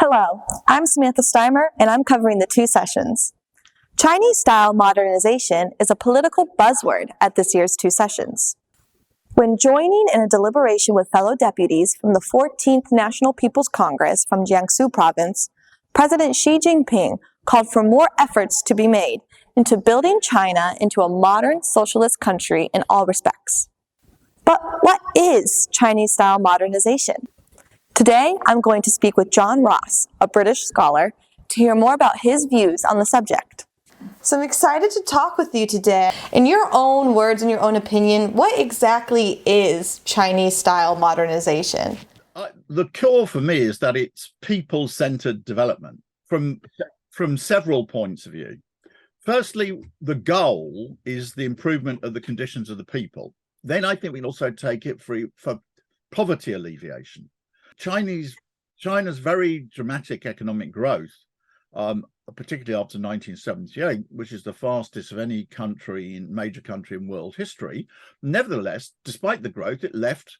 Hello, I'm Samantha Stimer, and I'm covering the two sessions. Chinese-style modernization is a political buzzword at this year's two sessions. When joining in a deliberation with fellow deputies from the 14th National People's Congress from Jiangsu province, President Xi Jinping called for more efforts to be made into building China into a modern socialist country in all respects. But what is Chinese-style modernization? Today, I'm going to speak with John Ross, a British scholar, to hear more about his views on the subject. So I'm excited to talk with you today. In your own words and your own opinion, what exactly is Chinese-style modernization? The core for me is that it's people-centered development from several points of view. Firstly, the goal is the improvement of the conditions of the people. Then I think we can also take it for poverty alleviation. China's very dramatic economic growth, particularly after 1978, which is the fastest of any major country in world history. Nevertheless, despite the growth, it left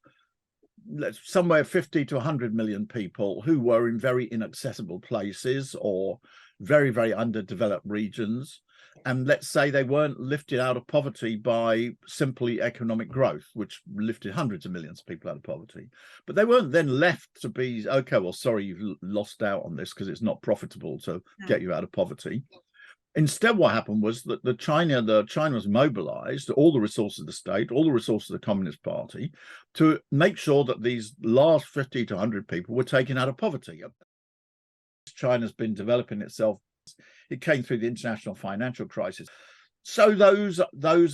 somewhere 50 to 100 million people who were in very inaccessible places or very, very underdeveloped regions. And let's say they weren't lifted out of poverty by simply economic growth, which lifted hundreds of millions of people out of poverty. But they weren't then left to be, okay, well, sorry, you've lost out on this because it's not profitable to get you out of poverty. Instead, what happened was that China was mobilized, all the resources of the state, all the resources of the Communist Party, to make sure that these last 50 to 100 people were taken out of poverty. China's been developing itself. It came through the international financial crisis. So those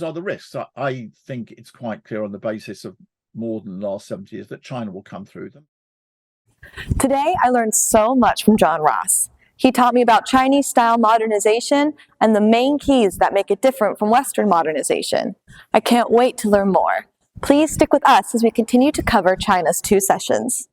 are the risks. I think it's quite clear on the basis of more than the last 70 years that China will come through them. Today, I learned so much from John Ross. He taught me about Chinese-style modernization and the main keys that make it different from Western modernization. I can't wait to learn more. Please stick with us as we continue to cover China's two sessions.